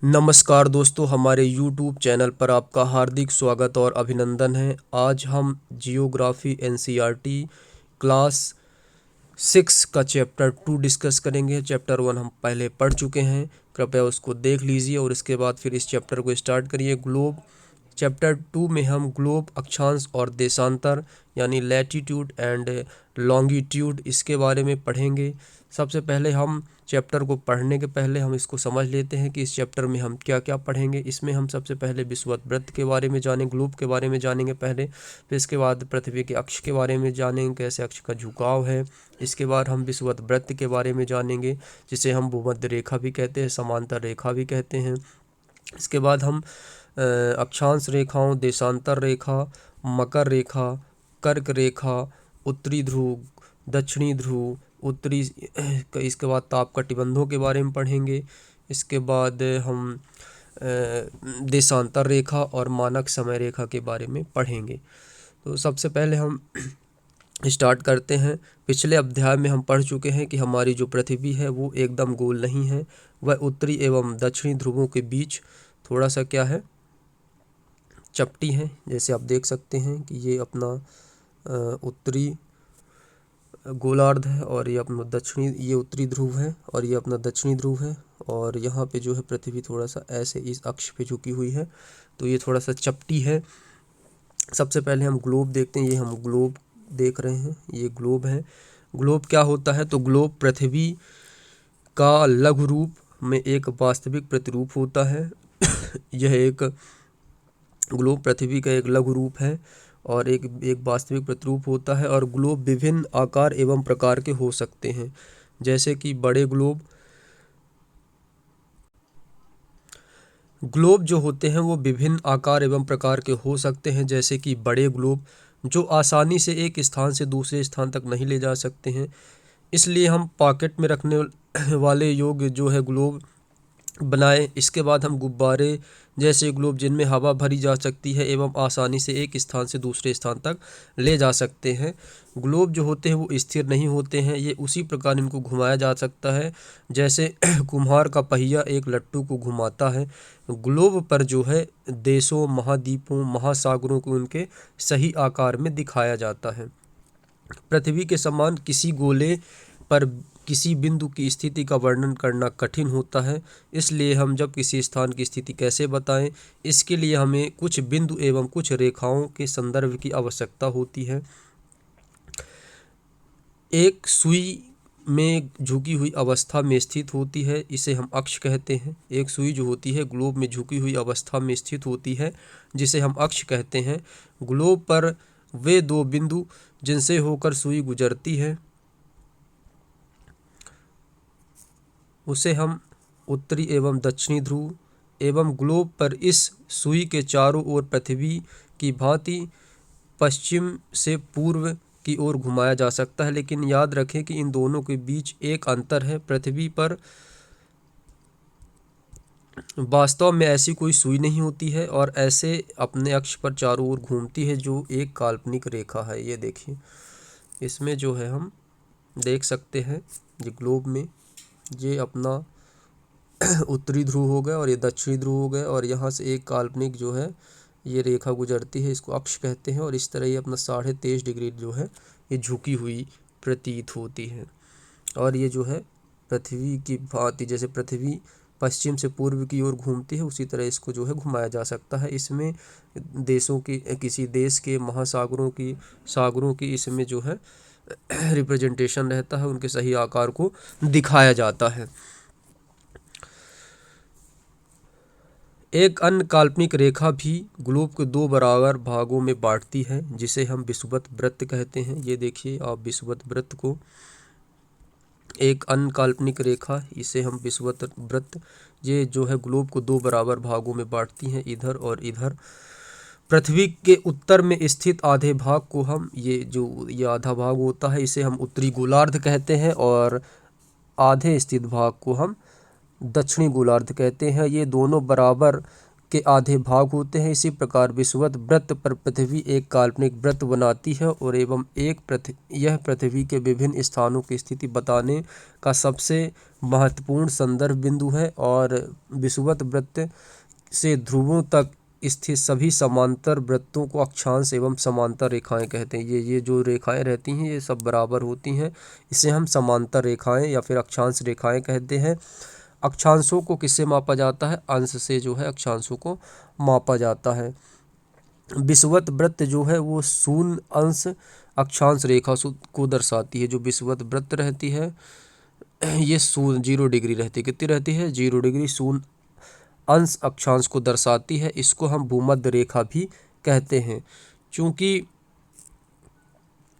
नमस्कार दोस्तों, हमारे YouTube चैनल पर आपका हार्दिक स्वागत और अभिनंदन है। आज हम जियोग्राफी एनसीईआरटी क्लास 6 का चैप्टर 2 डिस्कस करेंगे। चैप्टर 1 हम पहले पढ़ चुके हैं, कृपया उसको देख लीजिए और इसके बाद फिर इस चैप्टर को स्टार्ट करिए। ग्लोब चैप्टर 2 में हम ग्लोब, अक्षांश और देशांतर यानी लैटिट्यूड एंड लॉन्गिट्यूड इसके बारे में पढ़ेंगे। सबसे पहले हम चैप्टर को पढ़ने के पहले हम इसको समझ लेते हैं कि इस चैप्टर में हम क्या क्या पढ़ेंगे। इसमें हम सबसे पहले विषुवत वृत्त के बारे में जानेंगे, ग्लोब के बारे में जानेंगे पहले। फिर इसके बाद पृथ्वी के अक्ष के बारे में जानेंगे, कैसे अक्ष का झुकाव है। इसके बाद हम विषुवत वृत्त के बारे में जानेंगे, जिसे हम भूमध्य रेखा भी कहते हैं, समांतर रेखा भी कहते हैं। इसके बाद हम अक्षांश रेखाओं, देशांतर रेखा, मकर रेखा, कर्क रेखा, उत्तरी ध्रुव, दक्षिणी ध्रुव, उत्तरी इसके बाद ताप कटिबंधों के बारे में पढ़ेंगे। इसके बाद हम देशांतर रेखा और मानक समय रेखा के बारे में पढ़ेंगे। तो सबसे पहले हम स्टार्ट करते हैं। पिछले अध्याय में हम पढ़ चुके हैं कि हमारी जो पृथ्वी है वो एकदम गोल नहीं है, वह उत्तरी एवं दक्षिणी ध्रुवों के बीच थोड़ा सा क्या है, चपटी है। जैसे आप देख सकते हैं कि ये अपना उत्तरी गोलार्ध है और ये अपना दक्षिणी, ये उत्तरी ध्रुव है और ये अपना दक्षिणी ध्रुव है। और यहाँ पे जो है पृथ्वी थोड़ा सा ऐसे इस अक्ष पे झुकी हुई है, तो ये थोड़ा सा चपटी है। सबसे पहले हम ग्लोब देखते हैं। ये हम ग्लोब देख रहे हैं, ये ग्लोब है। ग्लोब क्या होता है? तो ग्लोब पृथ्वी का लघु रूप में एक वास्तविक प्रतिरूप होता है। यह एक ग्लोब पृथ्वी का एक लघु रूप है और एक वास्तविक प्रतिरूप होता है। और ग्लोब विभिन्न आकार एवं प्रकार के हो सकते हैं, जैसे कि बड़े ग्लोब जो होते हैं वो विभिन्न आकार एवं प्रकार के हो सकते हैं, जैसे कि बड़े ग्लोब जो आसानी से एक स्थान से दूसरे स्थान तक नहीं ले जा सकते हैं, इसलिए हम पॉकेट में रखने वाले योग्य जो है ग्लोब बनाए। इसके बाद हम गुब्बारे जैसे ग्लोब जिनमें हवा भरी जा सकती है एवं आसानी से एक स्थान से दूसरे स्थान तक ले जा सकते हैं। ग्लोब जो होते हैं वो स्थिर नहीं होते हैं, ये उसी प्रकार इनको घुमाया जा सकता है जैसे कुम्हार का पहिया एक लट्टू को घुमाता है। ग्लोब पर जो है देशों, महाद्वीपों, महासागरों को उनके सही आकार में दिखाया जाता है। पृथ्वी के समान किसी गोले पर किसी बिंदु की स्थिति का वर्णन करना कठिन होता है, इसलिए हम जब किसी स्थान की स्थिति कैसे बताएं, इसके लिए हमें कुछ बिंदु एवं कुछ रेखाओं के संदर्भ की आवश्यकता होती है। एक सुई में झुकी हुई अवस्था में स्थित होती है, इसे हम अक्ष कहते हैं। एक सुई जो होती है ग्लोब में झुकी हुई अवस्था में स्थित होती है, जिसे हम अक्ष कहते हैं। ग्लोब पर वे दो बिंदु जिनसे होकर सुई गुजरती है उसे हम उत्तरी एवं दक्षिणी ध्रुव, एवं ग्लोब पर इस सुई के चारों ओर पृथ्वी की भांति पश्चिम से पूर्व की ओर घुमाया जा सकता है। लेकिन याद रखें कि इन दोनों के बीच एक अंतर है। पृथ्वी पर वास्तव में ऐसी कोई सुई नहीं होती है और ऐसे अपने अक्ष पर चारों ओर घूमती है, जो एक काल्पनिक रेखा है। ये देखिए, इसमें जो है हम देख सकते हैं ये ग्लोब में ये अपना उत्तरी ध्रुव हो गया और ये दक्षिणी ध्रुव हो गया, और यहाँ से एक काल्पनिक जो है ये रेखा गुजरती है, इसको अक्ष कहते हैं। और इस तरह ये अपना 23.5 डिग्री जो है ये झुकी हुई प्रतीत होती है। और ये जो है पृथ्वी की भांति, जैसे पृथ्वी पश्चिम से पूर्व की ओर घूमती है, उसी तरह इसको जो है घुमाया जा सकता है। इसमें देशों की, किसी देश के, महासागरों की, सागरों की इसमें जो है रिप्रेजेंटेशन रहता है, उनके सही आकार को दिखाया जाता है। एक अन्य काल्पनिक रेखा भी ग्लोब को दो बराबर भागों में बांटती है, जिसे हम विषुवत वृत्त कहते हैं। ये देखिए आप विषुवत वृत्त को, एक अन्य काल्पनिक रेखा, इसे हम विषुवत वृत्त, ये जो है ग्लोब को दो बराबर भागों में बांटती हैं, इधर और इधर। पृथ्वी के उत्तर में स्थित आधे भाग को हम, ये आधा भाग होता है, इसे हम उत्तरी गोलार्ध कहते हैं, और आधे स्थित भाग को हम दक्षिणी गोलार्ध कहते हैं। ये दोनों बराबर के आधे भाग होते हैं। इसी प्रकार विषुवत वृत्त पर पृथ्वी एक काल्पनिक वृत्त बनाती है और एवं यह पृथ्वी के विभिन्न स्थानों की स्थिति बताने का सबसे महत्वपूर्ण संदर्भ बिंदु है। और विषुवत वृत्त से ध्रुवों तक स्थित सभी समांतर वृत्तों को अक्षांश एवं समांतर रेखाएं कहते हैं। ये जो रेखाएं रहती हैं ये सब बराबर होती हैं, इसे हम समांतर रेखाएं या फिर अक्षांश रेखाएं कहते हैं। अक्षांशों को किससे मापा जाता है? अंश से जो है अक्षांशों को मापा जाता है। विषुवत वृत्त जो है वो शून्य अंश अक्षांश रेखा को दर्शाती है। जो विषुवत वृत्त रहती है ये 0 डिग्री रहती है। कितनी रहती है? 0 डिग्री। शून्य अंश अक्षांश को दर्शाती है। इसको हम भूमध्य रेखा भी कहते हैं। चूंकि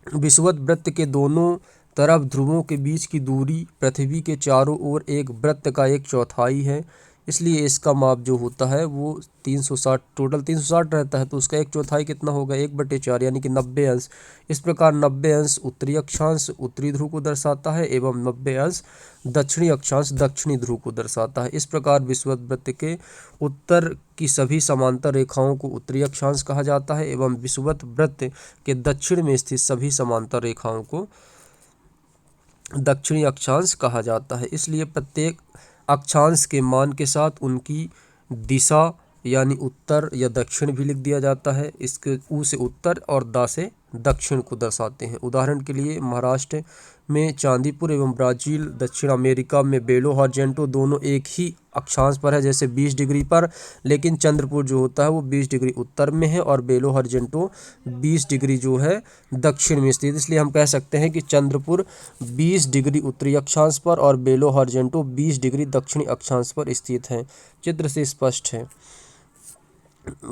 विषुवत वृत्त के दोनों तरफ ध्रुवों के बीच की दूरी पृथ्वी के चारों ओर एक वृत्त का 1/4 है, इसलिए इसका माप जो होता है वो 360 टोटल 360 रहता है। तो उसका 1/4 कितना होगा? 1/4 यानी कि 90 अंश। इस प्रकार 90 अंश उत्तरी अक्षांश उत्तरी ध्रुव को दर्शाता है एवं 90 अंश दक्षिणी अक्षांश दक्षिणी ध्रुव को दर्शाता है। इस प्रकार विषुवत वृत्त के उत्तर की सभी समांतर रेखाओं को उत्तरी अक्षांश कहा जाता है एवं विषुवत वृत्त के दक्षिण में स्थित सभी समांतर रेखाओं को दक्षिणी अक्षांश कहा जाता है। इसलिए प्रत्येक अक्षांश के मान के साथ उनकी दिशा यानी उत्तर या दक्षिण भी लिख दिया जाता है। इसके ऊ से उत्तर और दा से दक्षिण को दर्शाते हैं। उदाहरण के लिए महाराष्ट्र में चांदीपुर एवं ब्राज़ील दक्षिण अमेरिका में बेलो हॉरिज़ॉन्टल दोनों एक ही अक्षांश पर है, जैसे 20 डिग्री पर, लेकिन चंद्रपुर जो होता है वो 20 डिग्री उत्तर में है और बेलो हॉरिज़ॉन्टल 20 डिग्री जो है दक्षिण में स्थित। इसलिए हम कह सकते हैं कि चंद्रपुर 20 डिग्री उत्तरी अक्षांश पर और बेलो हॉरिज़ॉन्टल 20 डिग्री दक्षिणी अक्षांश पर स्थित है। चित्र से स्पष्ट है।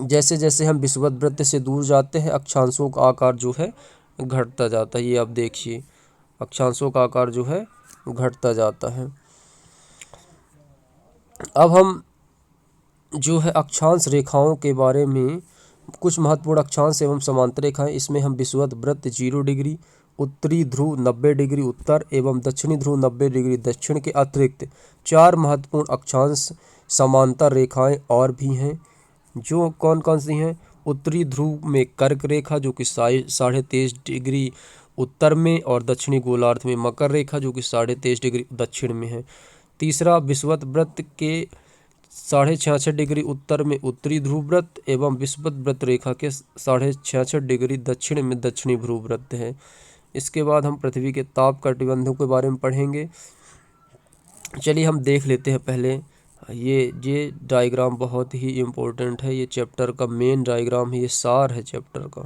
जैसे जैसे हम विषुवत वृत्त से दूर जाते हैं अक्षांशों का आकार जो है घटता जाता है। ये आप देखिए अक्षांशों का आकार जो है घटता जाता है। अब हम जो है अक्षांश रेखाओं के बारे में कुछ महत्वपूर्ण अक्षांश एवं समांतर रेखाएं, इसमें हम विषुवत वृत्त 0 डिग्री, उत्तरी ध्रुव 90 डिग्री उत्तर एवं दक्षिणी ध्रुव 90 डिग्री दक्षिण के अतिरिक्त 4 महत्वपूर्ण अक्षांश समांतर रेखाएं और भी हैं। जो कौन कौन सी हैं? उत्तरी ध्रुव में कर्क रेखा जो कि 23.5 डिग्री उत्तर में और दक्षिणी गोलार्ध में मकर रेखा जो कि 23.5 डिग्री दक्षिण में है। तीसरा विषुवत वृत्त के 66.5 डिग्री उत्तर में उत्तरी ध्रुव वृत्त एवं विषुवत वृत्त रेखा के 66.5 डिग्री दक्षिण में दक्षिणी ध्रुव वृत्त है। इसके बाद हम पृथ्वी के ताप कटिबंधों के बारे में पढ़ेंगे। चलिए हम देख लेते हैं पहले। ये डायग्राम बहुत ही इम्पोर्टेंट है, ये चैप्टर का मेन डायग्राम है, ये सार है चैप्टर का।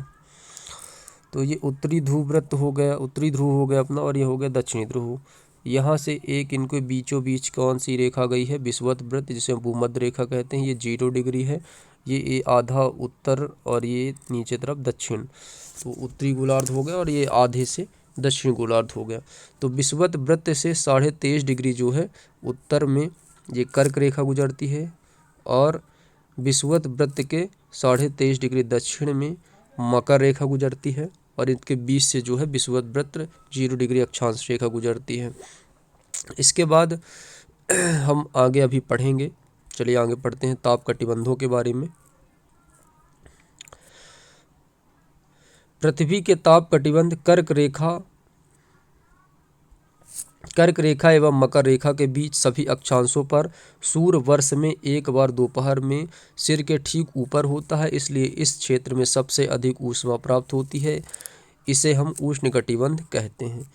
तो ये उत्तरी ध्रुव वृत्त हो गया, उत्तरी ध्रुव हो गया अपना, और ये हो गया दक्षिणी ध्रुव। यहाँ से एक इनके बीचों बीच कौन सी रेखा गई है? विषुवत वृत्त, जिसे हम भूमध्य रेखा कहते हैं। ये 0 डिग्री है, ये आधा उत्तर और ये नीचे तरफ दक्षिण। तो उत्तरी गोलार्ध हो गया और ये आधे से दक्षिण गोलार्ध हो गया। तो विषुवत वृत्त से 23.5 डिग्री जो है उत्तर में ये कर्क रेखा गुजरती है और विषुवत वृत्त के 23.5 डिग्री दक्षिण में मकर रेखा गुजरती है और इनके बीच से जो है विषुवत वृत्त 0 डिग्री अक्षांश रेखा गुजरती है। इसके बाद हम आगे अभी पढ़ेंगे। चलिए आगे पढ़ते हैं ताप कटिबंधों के बारे में। पृथ्वी के ताप कटिबंध कर्क रेखा एवं मकर रेखा के बीच सभी अक्षांशों पर सूर्य वर्ष में एक बार दोपहर में सिर के ठीक ऊपर होता है, इसलिए इस क्षेत्र में सबसे अधिक ऊष्मा प्राप्त होती है। इसे हम उष्ण कटिबंध कहते हैं।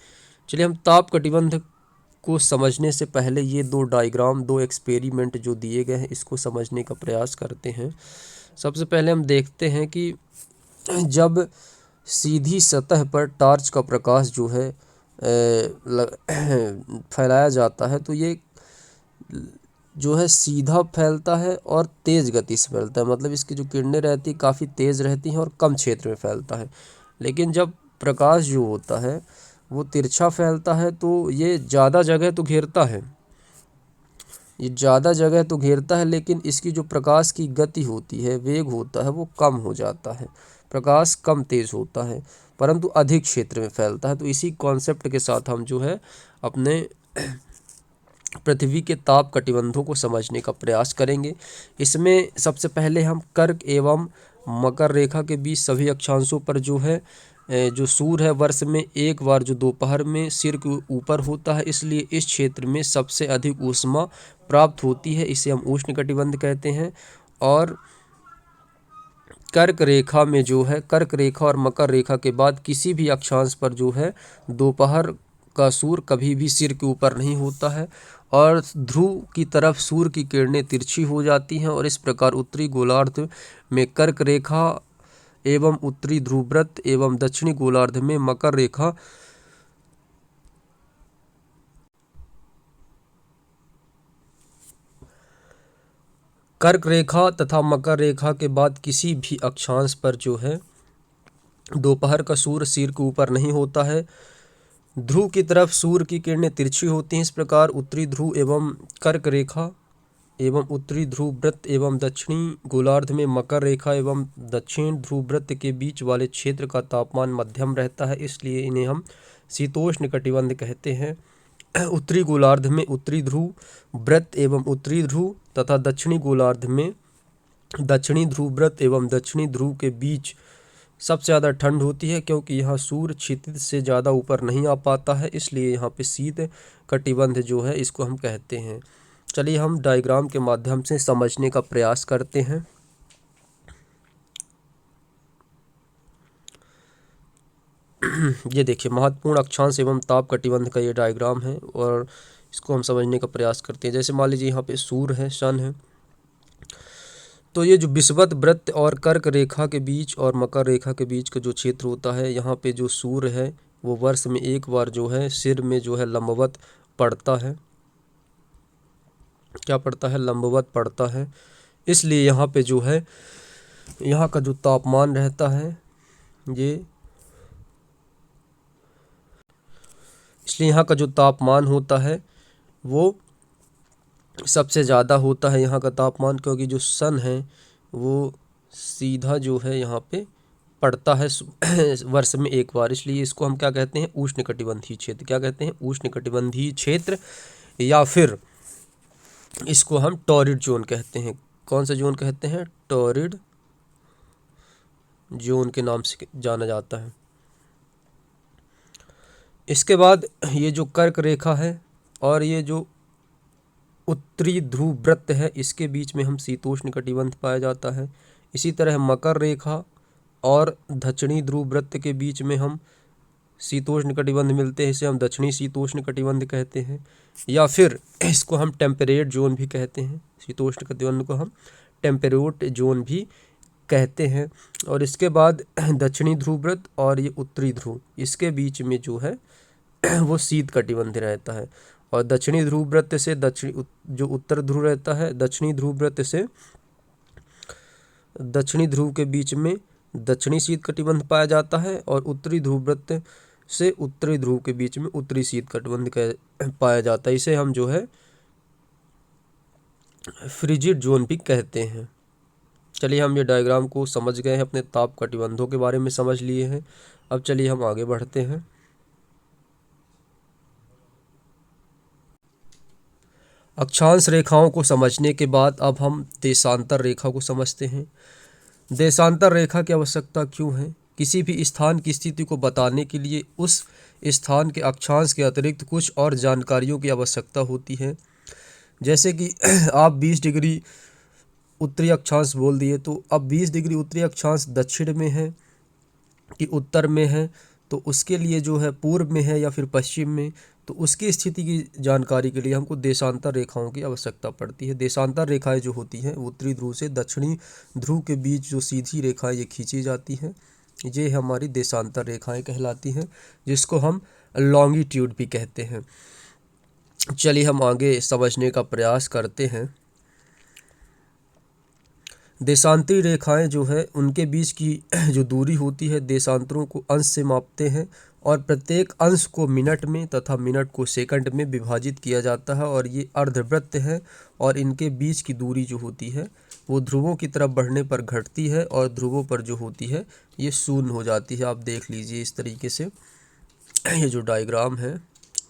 चलिए हम ताप कटिबंध को समझने से पहले ये 2 डायग्राम, 2 एक्सपेरिमेंट जो दिए गए हैं इसको समझने का प्रयास करते हैं। सबसे पहले हम देखते हैं कि जब सीधी सतह पर टार्च का प्रकाश जो है फैलाया जाता है तो ये जो है सीधा फैलता है और तेज़ गति से फैलता है, मतलब इसकी जो किरणें रहती हैं काफ़ी तेज़ रहती हैं और कम क्षेत्र में फैलता है। लेकिन जब प्रकाश जो होता है वो तिरछा फैलता है तो ये ज़्यादा जगह तो घेरता है, लेकिन इसकी जो प्रकाश की गति होती है, वेग होता है, वो कम हो जाता है। प्रकाश कम तेज़ होता है परंतु अधिक क्षेत्र में फैलता है। तो इसी कॉन्सेप्ट के साथ हम जो है अपने पृथ्वी के ताप कटिबंधों को समझने का प्रयास करेंगे। इसमें सबसे पहले हम कर्क एवं मकर रेखा के बीच सभी अक्षांशों पर जो है जो सूर्य है वर्ष में एक बार जो दोपहर में सिर के ऊपर होता है, इसलिए इस क्षेत्र में सबसे अधिक ऊष्मा प्राप्त होती है, इसे हम उष्णकटिबंध कहते हैं। और कर्क रेखा में जो है, कर्क रेखा और मकर रेखा के बाद किसी भी अक्षांश पर जो है दोपहर का सूर्य कभी भी सिर के ऊपर नहीं होता है और ध्रुव की तरफ सूर्य की किरणें तिरछी हो जाती हैं और इस प्रकार उत्तरी गोलार्ध में कर्क रेखा एवं उत्तरी ध्रुववृत्त एवं दक्षिणी गोलार्ध में मकर रेखा कर्क रेखा तथा मकर रेखा के बाद किसी भी अक्षांश पर जो है दोपहर का सूर्य सिर के ऊपर नहीं होता है। ध्रुव की तरफ सूर्य की किरणें तिरछी होती हैं। इस प्रकार उत्तरी ध्रुव एवं कर्क रेखा एवं उत्तरी ध्रुव वृत्त एवं दक्षिणी गोलार्ध में मकर रेखा एवं दक्षिण ध्रुव वृत्त के बीच वाले क्षेत्र का तापमान मध्यम रहता है, इसलिए इन्हें हम शीतोष्ण कटिबंध कहते हैं। उत्तरी गोलार्ध में उत्तरी ध्रुव वृत्त एवं उत्तरी ध्रुव तथा दक्षिणी गोलार्ध में दक्षिणी ध्रुव वृत्त एवं दक्षिणी ध्रुव के बीच सबसे ज़्यादा ठंड होती है, क्योंकि यहाँ सूर्य क्षितिज से ज़्यादा ऊपर नहीं आ पाता है, इसलिए यहाँ पे शीत कटिबंध जो है इसको हम कहते हैं। चलिए हम डायग्राम के माध्यम से समझने का प्रयास करते हैं। ये देखिए महत्वपूर्ण अक्षांश एवं ताप कटिबंध का ये डायग्राम है और इसको हम समझने का प्रयास करते हैं। जैसे मान लीजिए यहाँ पे सूर्य है, सन है, तो ये जो विषुवत वृत्त और कर्क रेखा के बीच और मकर रेखा के बीच का जो क्षेत्र होता है, यहाँ पे जो सूर्य है वो वर्ष में एक बार जो है सिर में जो है लंबवत पड़ता है। क्या पड़ता है? लंबवत पड़ता है। इसलिए यहाँ पे जो है यहाँ का जो तापमान रहता है ये, इसलिए यहाँ का जो तापमान होता है वो सबसे ज़्यादा होता है यहाँ का तापमान, क्योंकि जो सन है वो सीधा जो है यहाँ पे पड़ता है वर्ष में एक बार, इसलिए इसको हम क्या कहते हैं? उष्णकटिबंधीय क्षेत्र। क्या कहते हैं? उष्णकटिबंधीय क्षेत्र, या फिर इसको हम टॉरिड जोन कहते हैं। कौन सा जोन कहते हैं? टॉरिड जोन के नाम से जाना जाता है। इसके बाद ये जो कर्क रेखा है और ये जो उत्तरी ध्रुव वृत्त है, इसके बीच में हम शीतोष्ण कटिबंध पाया जाता है। इसी तरह मकर रेखा और दक्षिणी ध्रुव वृत्त के बीच में हम शीतोष्ण कटिबंध मिलते हैं, इसे हम दक्षिणी शीतोष्ण कटिबंध कहते हैं, या फिर इसको हम टेम्परेट जोन भी कहते हैं। शीतोष्ण कटिबंध को हम टेम्परेट जोन भी कहते हैं। और इसके बाद दक्षिणी ध्रुव वृत्त और ये उत्तरी ध्रुव, इसके बीच में जो है वो शीत कटिबंध रहता है। और दक्षिणी ध्रुव वृत्त से जो उत्तर ध्रुव रहता है, दक्षिणी ध्रुव वृत्त से दक्षिणी ध्रुव के बीच में दक्षिणी शीत कटिबंध पाया जाता है और उत्तरी ध्रुव वृत्त से उत्तरी ध्रुव के बीच में उत्तरी शीत कटिबंध पाया जाता है। इसे हम जो है फ्रिजिड जोन भी कहते हैं। चलिए हम ये डायग्राम को समझ गए हैं, अपने ताप कटिबंधों के बारे में समझ लिए हैं। अब चलिए हम आगे बढ़ते हैं। अक्षांश रेखाओं को समझने के बाद अब हम देशांतर रेखा को समझते हैं। देशांतर रेखा की आवश्यकता क्यों है? किसी भी स्थान की स्थिति को बताने के लिए उस स्थान के अक्षांश के अतिरिक्त कुछ और जानकारियों की आवश्यकता होती है। जैसे कि आप 20 डिग्री उत्तरी अक्षांश बोल दिए, तो अब 20 डिग्री उत्तरी अक्षांश दक्षिण में है कि उत्तर में है, तो उसके लिए जो है पूर्व में है या फिर पश्चिम में, तो उसकी स्थिति की जानकारी के लिए हमको देशांतर रेखाओं की आवश्यकता पड़ती है। देशांतर रेखाएं जो होती हैं उत्तरी ध्रुव से दक्षिणी ध्रुव के बीच जो सीधी रेखाएं ये खींची जाती हैं, ये हमारी देशांतर रेखाएं कहलाती हैं, जिसको हम लॉन्गिट्यूड भी कहते हैं। चलिए हम आगे समझने का प्रयास करते हैं। देशांतरी रेखाएं जो है उनके बीच की जो दूरी होती है देशांतरों को अंश से मापते हैं और प्रत्येक अंश को मिनट में तथा मिनट को सेकंड में विभाजित किया जाता है और ये अर्धवृत्त है और इनके बीच की दूरी जो होती है वो ध्रुवों की तरफ बढ़ने पर घटती है और ध्रुवों पर जो होती है ये शून्य हो जाती है। आप देख लीजिए इस तरीके से ये जो डायग्राम है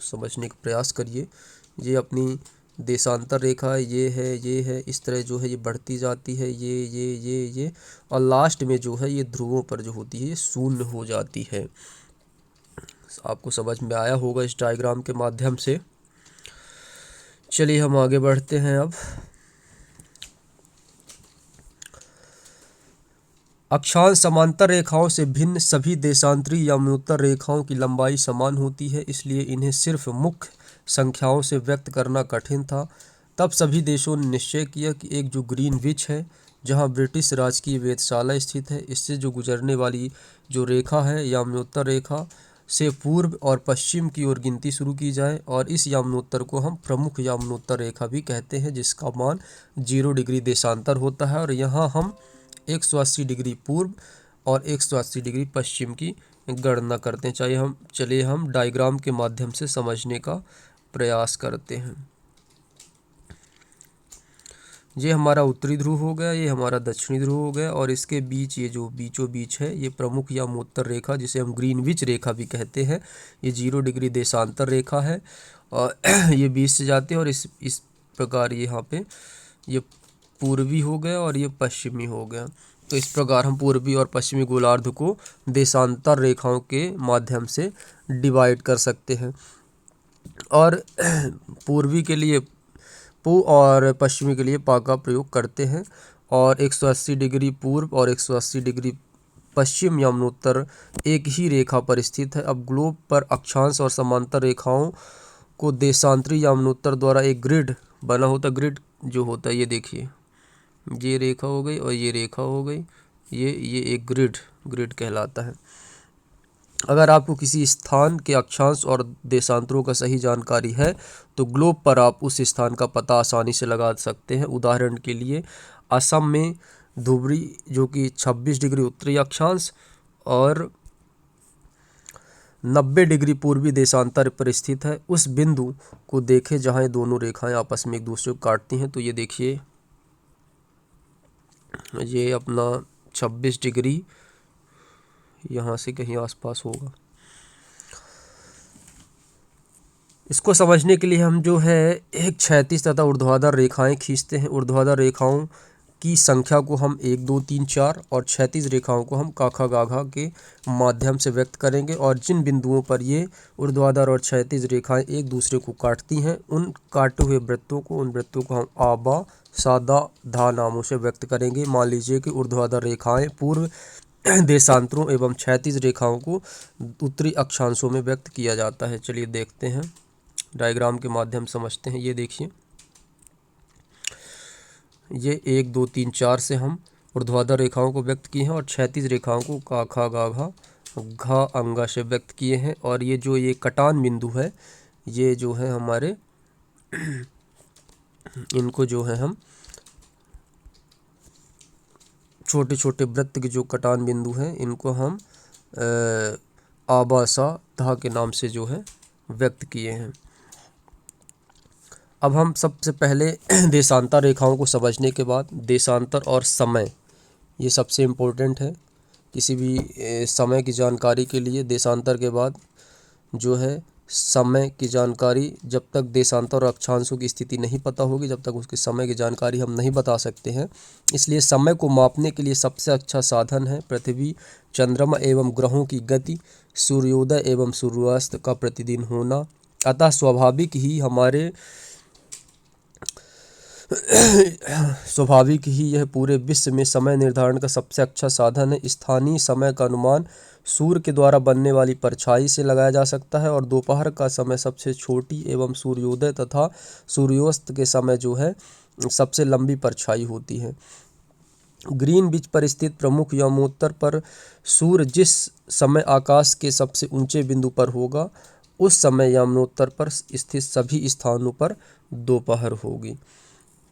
समझने का प्रयास करिए। ये अपनी देशांतर रेखा ये है, इस तरह जो है ये बढ़ती जाती है, ये और लास्ट में जो है ये ध्रुवों पर जो होती है ये शून्य हो जाती है। आपको समझ में आया होगा इस डायग्राम के माध्यम से। चलिए हम आगे बढ़ते हैं। अब अक्षांश समांतर रेखाओं से भिन्न सभी देशांतरी यमुनोत्तर रेखाओं की लंबाई समान होती है, इसलिए इन्हें सिर्फ मुख्य संख्याओं से व्यक्त करना कठिन था। तब सभी देशों ने निश्चय किया कि एक जो ग्रीनविच है, जहां ब्रिटिश राजकीय वेधशाला स्थित है, इससे जो गुजरने वाली जो रेखा है यमुनोत्तर रेखा से पूर्व और पश्चिम की ओर गिनती शुरू की जाए, और इस यमुनोत्तर को हम प्रमुख यमुनोत्तर रेखा भी कहते हैं, जिसका मान 0 डिग्री देशांतर होता है। और यहाँ हम 180 डिग्री पूर्व और 180 डिग्री पश्चिम की गणना करते हैं। चलिए हम डायग्राम के माध्यम से समझने का प्रयास करते हैं। ये हमारा उत्तरी ध्रुव हो गया, ये हमारा दक्षिणी ध्रुव हो गया, और इसके बीच ये जो बीचों बीच है ये प्रमुख यमुनोत्तर रेखा, जिसे हम ग्रीनविच रेखा भी कहते हैं, ये 0 डिग्री देशांतर रेखा है। और ये बीच से जाते हैं और इस प्रकार यहाँ पे ये पूर्वी हो गया और ये पश्चिमी हो गया। तो इस प्रकार हम पूर्वी और पश्चिमी गोलार्ध को देशांतर रेखाओं के माध्यम से डिवाइड कर सकते हैं। और पूर्वी के लिए पू और पश्चिमी के लिए पा का प्रयोग करते हैं। और 180 डिग्री पूर्व और 180 डिग्री पश्चिम यमुनोत्तर एक ही रेखा पर स्थित है। अब ग्लोब पर अक्षांश और समांतर रेखाओं को देशांतरी यमुनोत्तर द्वारा एक ग्रिड बना होता। ग्रिड जो होता है ये देखिए, ये रेखा हो गई और ये रेखा हो गई, ये एक ग्रिड कहलाता है। अगर आपको किसी स्थान के अक्षांश और देशांतरों का सही जानकारी है तो ग्लोब पर आप उस स्थान का पता आसानी से लगा सकते हैं। उदाहरण के लिए असम में धुबरी जो कि 26 डिग्री उत्तरी अक्षांश और 90 डिग्री पूर्वी देशांतर पर स्थित है। उस बिंदु को देखें जहां ये दोनों रेखाएं आपस में एक दूसरे को काटती हैं। तो ये देखिए, ये अपना 26 डिग्री यहाँ से कहीं आसपास होगा। इसको समझने के लिए हम जो है एक क्षैतिज तथा ऊर्ध्वाधर रेखाएं खींचते हैं। ऊर्ध्वाधर रेखाओं की संख्या को हम 1 2 3 4 और क्षैतिज रेखाओं को हम काखा गाघा के माध्यम से व्यक्त करेंगे। और जिन बिंदुओं पर ये ऊर्ध्वाधर और क्षैतिज रेखाएं एक दूसरे को काटती हैं, उन काटे हुए वृत्तों को हम आबा सादा धा नामों से व्यक्त करेंगे। मान लीजिए कि ऊर्ध्वाधर रेखाएं पूर्व देशांतरों एवं क्षैतिज रेखाओं को उत्तरी अक्षांशों में व्यक्त किया जाता है। चलिए देखते हैं, डायग्राम के माध्यम समझते हैं। ये देखिए, ये 1 2 3 4 से हम ऊर्ध्वाधर रेखाओं को व्यक्त किए हैं और क्षैतिज रेखाओं को काखा गाघा घा अंगा से व्यक्त किए हैं। और ये जो ये कटान बिंदु है, ये जो है हमारे इनको जो है हम छोटे छोटे वृत्त के जो कटान बिंदु हैं, इनको हम आबासा धा के नाम से जो है व्यक्त किए हैं। अब हम सबसे पहले देशांतर रेखाओं को समझने के बाद देशांतर और समय, ये सबसे इम्पोर्टेंट है। किसी भी समय की जानकारी के लिए देशांतर के बाद जो है समय की जानकारी, जब तक देशांतर और अक्षांशों की स्थिति नहीं पता होगी, जब तक उसके समय की जानकारी हम नहीं बता सकते हैं। इसलिए समय को मापने के लिए सबसे अच्छा साधन है पृथ्वी, चंद्रमा एवं ग्रहों की गति, सूर्योदय एवं सूर्यास्त का प्रतिदिन होना। अतः स्वाभाविक ही यह पूरे विश्व में समय निर्धारण का सबसे अच्छा साधन है। स्थानीय समय का अनुमान सूर्य के द्वारा बनने वाली परछाई से लगाया जा सकता है और दोपहर का समय सबसे छोटी एवं सूर्योदय तथा सूर्यास्त के समय जो है सबसे लंबी परछाई होती है। ग्रीनविच पर स्थित प्रमुख यमुनोत्तर पर सूर्य जिस समय आकाश के सबसे ऊंचे बिंदु पर होगा, उस समय यमुनोत्तर पर स्थित सभी स्थानों पर दोपहर होगी।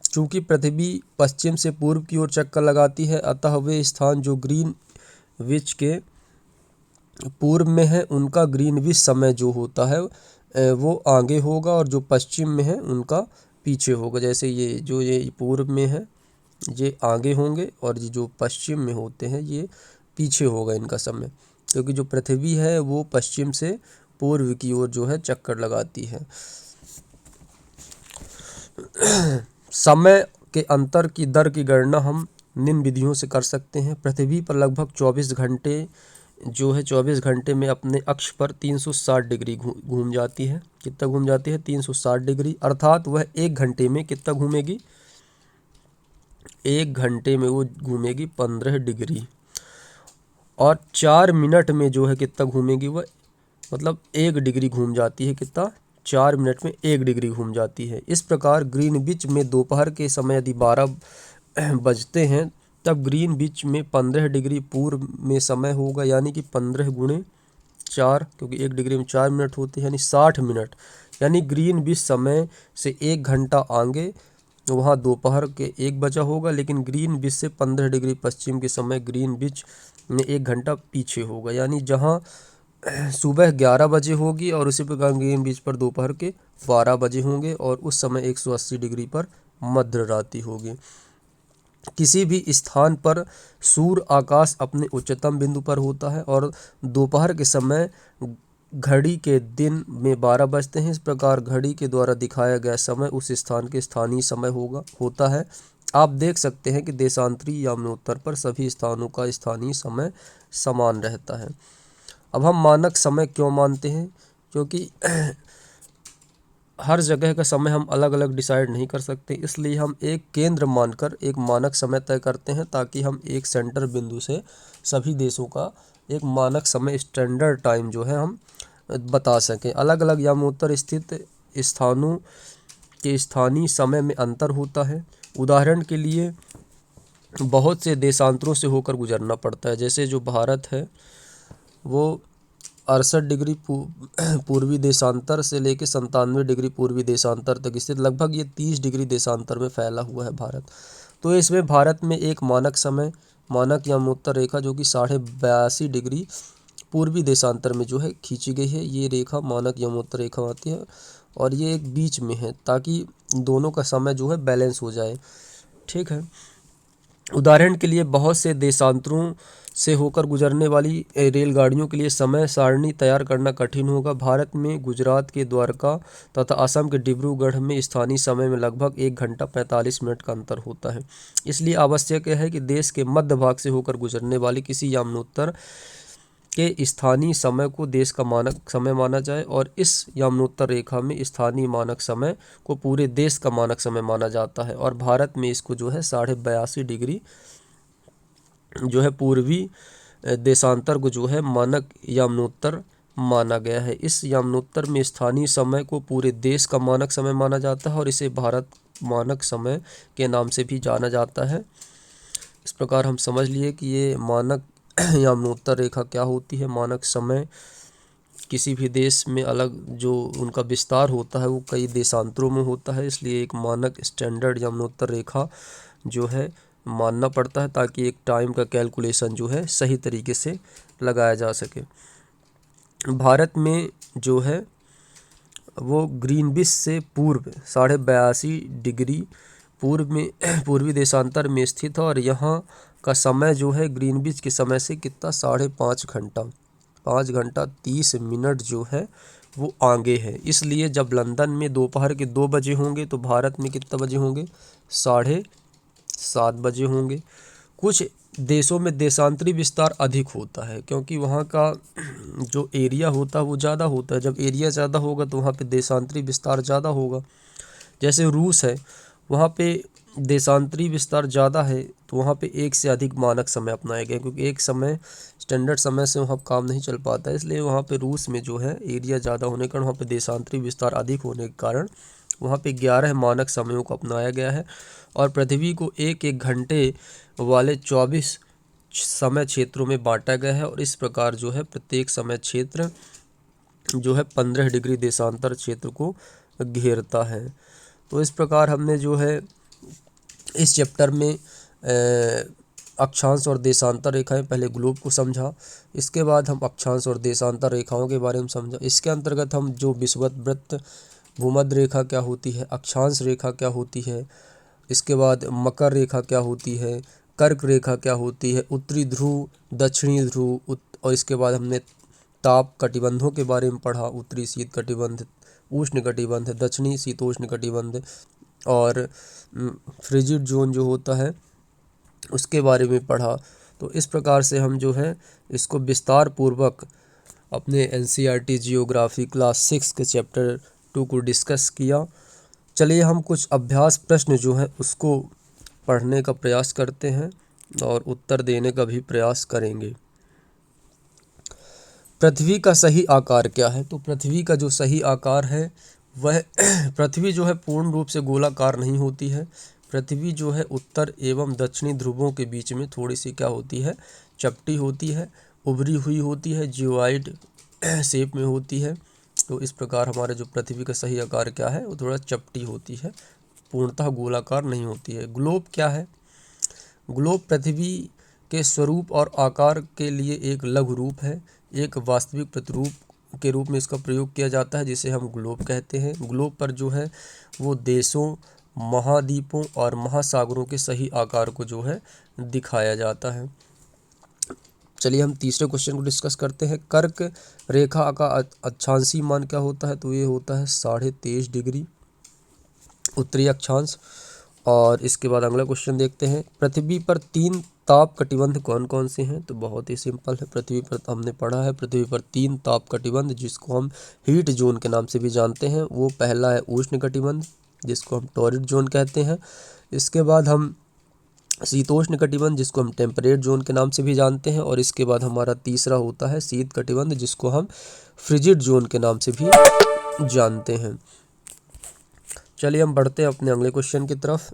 चूंकि पृथ्वी पश्चिम से पूर्व की ओर चक्कर लगाती है, अतः वे स्थान जो ग्रीनविच के पूर्व में है उनका ग्रीनविच समय जो होता है वो आगे होगा, और जो पश्चिम में है उनका पीछे होगा। जैसे ये पूर्व में है ये आगे होंगे और ये जो पश्चिम में होते हैं ये पीछे होगा इनका समय, क्योंकि जो पृथ्वी है वो पश्चिम से पूर्व की ओर जो है चक्कर लगाती है। समय के अंतर की दर की गणना हम निम्न विधियों से कर सकते हैं। पृथ्वी पर लगभग 24 घंटे जो है 24 घंटे में अपने अक्ष पर 360 डिग्री घूम जाती है। कितना घूम जाती है? 360 डिग्री, अर्थात वह 1 घंटे में कितना घूमेगी? 1 घंटे में वो घूमेगी 15 डिग्री। और 4 मिनट में जो है कितना घूमेगी वह? मतलब 1 डिग्री घूम जाती है। कितना? 4 मिनट में 1 डिग्री घूम जाती है। इस प्रकार ग्रीनविच में दोपहर के समय यदि 12 बजते हैं तब ग्रीनविच में 15 डिग्री पूर्व में समय होगा, यानी कि 15 गुणे 4, क्योंकि 1 डिग्री में 4 मिनट होते हैं, यानी 60 मिनट। यानी ग्रीनविच समय से 1 घंटा आगे वहाँ दोपहर के 1 बजा होगा, लेकिन ग्रीनविच से 15 डिग्री पश्चिम के समय ग्रीनविच में 1 घंटा पीछे होगा। यानी जहाँ सुबह 11 बजे होगी और उसी प्रकार ग्रीनविच पर दोपहर के 12 बजे होंगे, और उस समय 180 डिग्री पर मध्य रात्रि होगी। किसी भी स्थान पर सूर्य आकाश अपने उच्चतम बिंदु पर होता है और दोपहर के समय घड़ी के दिन में 12 बजते हैं। इस प्रकार घड़ी के द्वारा दिखाया गया समय उस स्थान के स्थानीय समय होता है। आप देख सकते हैं कि देशांतरी यमुनोत्तर पर सभी स्थानों का स्थानीय समय समान रहता है। अब हम मानक समय क्यों मानते हैं? क्योंकि हर जगह का समय हम अलग अलग डिसाइड नहीं कर सकते, इसलिए हम एक केंद्र मानकर एक मानक समय तय करते हैं, ताकि हम एक सेंटर बिंदु से सभी देशों का एक मानक समय स्टैंडर्ड टाइम जो है हम बता सकें। अलग अलग यमुनोत्तर स्थित स्थानों के स्थानीय समय में अंतर होता है। उदाहरण के लिए बहुत से देशांतरों से होकर गुजरना पड़ता है। जैसे जो भारत है वो 68 डिग्री पूर्वी देशांतर से लेकर 97 डिग्री पूर्वी देशांतर तक स्थित, लगभग ये 30 डिग्री देशांतर में फैला हुआ है भारत। तो इसमें भारत में एक मानक समय, मानक यमुनोत्तर रेखा जो कि 82.5 डिग्री पूर्वी देशांतर में जो है खींची गई है। ये रेखा मानक यमुनोत्तर रेखा आती है और ये एक बीच में है, ताकि दोनों का समय जो है बैलेंस हो जाए। ठीक है। उदाहरण के लिए बहुत से देशांतरों से होकर गुजरने वाली रेलगाड़ियों के लिए समय सारणी तैयार करना कठिन होगा। भारत में गुजरात के द्वारका तथा असम के डिब्रूगढ़ में स्थानीय समय में लगभग 1 घंटा 45 मिनट का अंतर होता है। इसलिए आवश्यक है कि देश के मध्य भाग से होकर गुजरने वाली किसी यमुनोत्तर के स्थानीय समय को देश का मानक समय माना जाए, और इस यमुनोत्तर रेखा में स्थानीय मानक समय को पूरे देश का मानक समय माना जाता है। और भारत में इसको जो है 82.5 डिग्री जो है पूर्वी देशांतर को जो है मानक यमुनोत्तर माना गया है। इस यमुनोत्तर में स्थानीय समय को पूरे देश का मानक समय माना जाता है और इसे भारत मानक समय के नाम से भी जाना जाता है। इस प्रकार हम समझ लिए कि ये मानक यमुनोत्तर रेखा क्या होती है। मानक समय किसी भी देश में अलग जो उनका विस्तार होता है वो कई देशांतरों में होता है, इसलिए एक मानक स्टैंडर्ड यमुनोत्तर रेखा जो है मानना पड़ता है, ताकि एक टाइम का कैलकुलेशन जो है सही तरीके से लगाया जा सके। भारत में जो है वो ग्रीनविच से पूर्व 82.5 डिग्री पूर्व में पूर्वी देशांतर में स्थित है, और यहाँ का समय जो है ग्रीनविच के समय से कितना 5.5 घंटा 5 घंटा 30 मिनट जो है वो आगे है। इसलिए जब लंदन में दोपहर के 2 बजे होंगे तो भारत में कितना बजे होंगे? 7:30 बजे होंगे। कुछ देशों में देशांतरी विस्तार अधिक होता है, क्योंकि वहाँ का जो एरिया होता है वो ज़्यादा होता है। जब एरिया ज़्यादा होगा तो वहाँ पे देशांतरी विस्तार ज़्यादा होगा। जैसे रूस है, वहाँ पे देशांतरी विस्तार ज़्यादा है, तो वहाँ पे एक से अधिक मानक समय अपनाया गया, क्योंकि एक समय स्टैंडर्ड समय से वहाँ काम नहीं चल पाता है। इसलिए वहाँ पे रूस में जो है एरिया ज़्यादा होने के कारण वहाँ पे देशांतरी विस्तार अधिक होने के कारण वहाँ पे 11 मानक समयों को अपनाया गया है। और पृथ्वी को एक एक घंटे वाले 24 समय क्षेत्रों में बांटा गया है, और इस प्रकार जो है प्रत्येक समय क्षेत्र जो है 15 डिग्री देशांतर क्षेत्र को घेरता है। तो इस प्रकार हमने जो है इस चैप्टर में अक्षांश और देशांतर रेखाएं, पहले ग्लोब को समझा, इसके बाद हम अक्षांश और देशांतर रेखाओं के बारे में समझा। इसके अंतर्गत हम जो विषुवत वृत्त, भूमध्य रेखा क्या होती है, अक्षांश रेखा क्या होती है, इसके बाद मकर रेखा क्या होती है, कर्क रेखा क्या होती है, उत्तरी ध्रुव, दक्षिणी ध्रुव, और इसके बाद हमने ताप कटिबंधों के बारे में पढ़ा। उत्तरी शीत कटिबंध, उष्ण कटिबंध, दक्षिणी शीतोष्ण कटिबंध, और फ्रिजिड जोन जो होता है उसके बारे में पढ़ा। तो इस प्रकार से हम जो है इसको विस्तार पूर्वक अपने एनसीईआरटी जियोग्राफी क्लास 6 के चैप्टर 2 को डिस्कस किया। चलिए हम कुछ अभ्यास प्रश्न जो है उसको पढ़ने का प्रयास करते हैं और उत्तर देने का भी प्रयास करेंगे। पृथ्वी का सही आकार क्या है? तो पृथ्वी का जो सही आकार है वह पृथ्वी जो है पूर्ण रूप से गोलाकार नहीं होती है। पृथ्वी जो है उत्तर एवं दक्षिणी ध्रुवों के बीच में थोड़ी सी क्या होती है, चपटी होती है, उभरी हुई होती है, जियोइड शेप में होती है। तो इस प्रकार हमारे जो पृथ्वी का सही आकार क्या है वो थोड़ा चपटी होती है, पूर्णतः गोलाकार नहीं होती है। ग्लोब क्या है? ग्लोब पृथ्वी के स्वरूप और आकार के लिए एक लघु रूप है। एक वास्तविक प्रतिरूप के रूप में इसका प्रयोग किया जाता है जिसे हम ग्लोब कहते हैं। ग्लोब पर जो है वो देशों, महाद्वीपों और महासागरों के सही आकार को जो है दिखाया जाता है। चलिए हम तीसरे क्वेश्चन को डिस्कस करते हैं। कर्क रेखा का अक्षांशीय मान क्या होता है? तो ये होता है 23.5 डिग्री उत्तरी अक्षांश। और इसके बाद अगला क्वेश्चन देखते हैं। पृथ्वी पर 3 ताप कटिबंध कौन कौन से हैं? तो बहुत ही सिंपल है। पृथ्वी पर हमने पढ़ा है, पृथ्वी पर 3 ताप कटिबंध जिसको हम हीट जोन के नाम से भी जानते हैं। वो पहला है उष्ण कटिबंध जिसको हम टॉरिड जोन कहते हैं। इसके बाद हम शीतोष्ण कटिबंध जिसको हम टेम्परेट जोन के नाम से भी जानते हैं। और इसके बाद हमारा तीसरा होता है शीत कटिबंध जिसको हम फ्रिजिड जोन के नाम से भी जानते हैं। चलिए हम बढ़ते हैं अपने अगले क्वेश्चन की तरफ।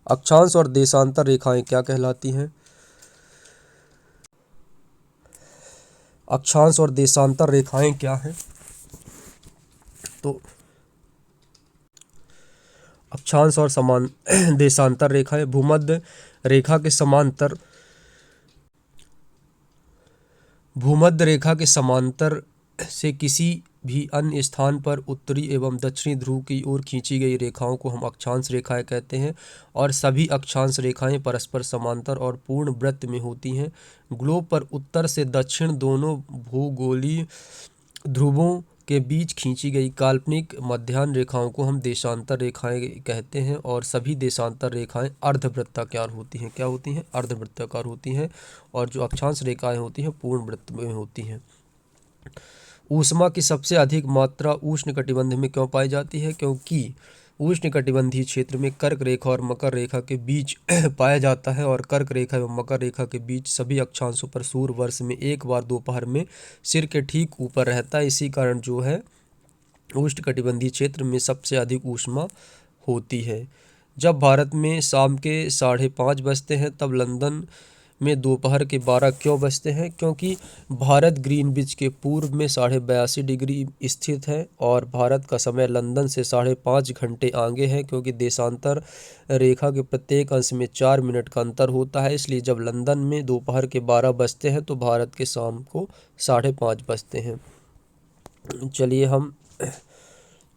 अक्षांश और देशांतर रेखाएं क्या कहलाती हैं? अक्षांश और देशांतर रेखाएं क्या हैं? तो अक्षांश और समान देशांतर रेखाएं भूमध्य रेखा के समांतर, भूमध्य रेखा के समांतर से किसी भी अन्य स्थान पर उत्तरी एवं दक्षिणी ध्रुव की ओर खींची गई रेखाओं को हम अक्षांश रेखाएं कहते हैं। और सभी अक्षांश रेखाएं परस्पर समांतर और पूर्ण वृत्त में होती हैं। ग्लोब पर उत्तर से दक्षिण दोनों भूगोलीय ध्रुवों के बीच खींची गई काल्पनिक मध्याह्न रेखाओं को हम देशांतर रेखाएं कहते हैं। और सभी देशांतर रेखाएं अर्धवृत्ताकार होती हैं। क्या होती हैं? अर्धवृत्ताकार होती हैं। और जो अक्षांश रेखाएं होती हैं पूर्ण वृत्त में होती हैं। ऊष्मा की सबसे अधिक मात्रा उष्ण कटिबंध में क्यों पाई जाती है? क्योंकि उष्ण कटिबंधीय क्षेत्र में कर्क रेखा और मकर रेखा के बीच पाया जाता है। और कर्क रेखा एवं मकर रेखा के बीच सभी अक्षांशों पर सूर्य वर्ष में एक बार दोपहर में सिर के ठीक ऊपर रहता है। इसी कारण जो है उष्ण कटिबंधीय क्षेत्र में सबसे अधिक ऊष्मा होती है। जब भारत में शाम के 5:30 बजते हैं तब लंदन में दोपहर के 12 क्यों बजते हैं? क्योंकि भारत ग्रीनविच के पूर्व में 82.5 डिग्री स्थित है और भारत का समय लंदन से 5.5 घंटे आगे है। क्योंकि देशांतर रेखा के प्रत्येक अंश में 4 मिनट का अंतर होता है, इसलिए जब लंदन में दोपहर के 12 बजते हैं तो भारत के शाम को 5:30 बजते हैं। चलिए हम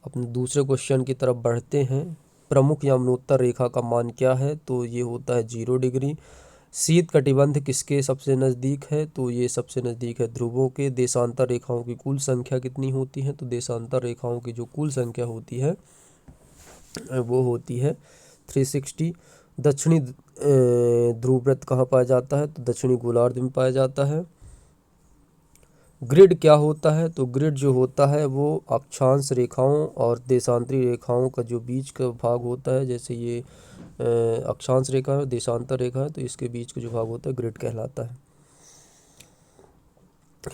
अपने दूसरे क्वेश्चन की तरफ बढ़ते हैं। प्रमुख यमुनोत्तर रेखा का मान क्या है? तो ये होता है 0 डिग्री। शीत कटिबंध किसके सबसे नज़दीक है? तो ये सबसे नज़दीक है ध्रुवों के। देशांतर रेखाओं की कुल संख्या कितनी होती है? तो देशांतर रेखाओं की जो कुल संख्या होती है वो होती है 360। दक्षिणी ध्रुव वृत्त कहाँ पाया जाता है? तो दक्षिणी गोलार्ध में पाया जाता है। ग्रिड क्या होता है? तो ग्रिड जो होता है वो अक्षांश रेखाओं और देशांतरी रेखाओं का जो बीच का भाग होता है, जैसे ये अक्षांश रेखा है, देशांतर रेखा है, तो इसके बीच का जो भाग होता है ग्रिड कहलाता है।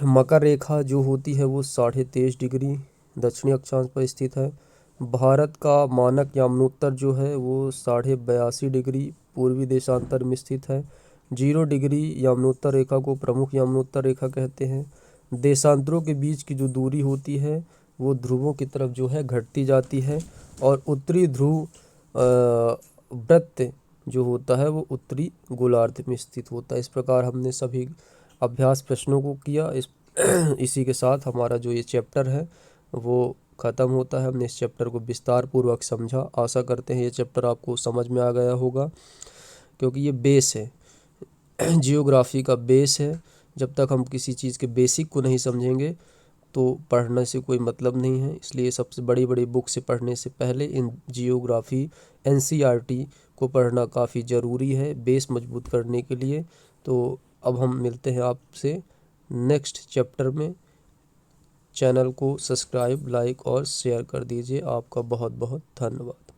मकर रेखा जो होती है वो 23.5 डिग्री दक्षिणी अक्षांश पर स्थित है। भारत का मानक यमुनोत्तर जो है वो 82.5 डिग्री पूर्वी देशांतर में स्थित है। 0 डिग्री यमुनोत्तर रेखा को प्रमुख यमुनोत्तर रेखा कहते हैं। देशांतरों के बीच की जो दूरी होती है वो ध्रुवों की तरफ जो है घटती जाती है। और उत्तरी ध्रुव वृत्त जो होता है वो उत्तरी गोलार्ध में स्थित होता है। इस प्रकार हमने सभी अभ्यास प्रश्नों को किया। इसी के साथ हमारा जो ये चैप्टर है वो ख़त्म होता है। हमने इस चैप्टर को विस्तार पूर्वक समझा। आशा करते हैं ये चैप्टर आपको समझ में आ गया होगा, क्योंकि ये बेस है, जियोग्राफी का बेस है। जब तक हम किसी चीज़ के बेसिक को नहीं समझेंगे तो पढ़ने से कोई मतलब नहीं है। इसलिए सबसे बड़ी बड़ी बुक से पढ़ने से पहले इन जियोग्राफी एनसीईआरटी को पढ़ना काफ़ी ज़रूरी है बेस मजबूत करने के लिए। तो अब हम मिलते हैं आपसे नेक्स्ट चैप्टर में। चैनल को सब्सक्राइब, लाइक और शेयर कर दीजिए। आपका बहुत बहुत धन्यवाद।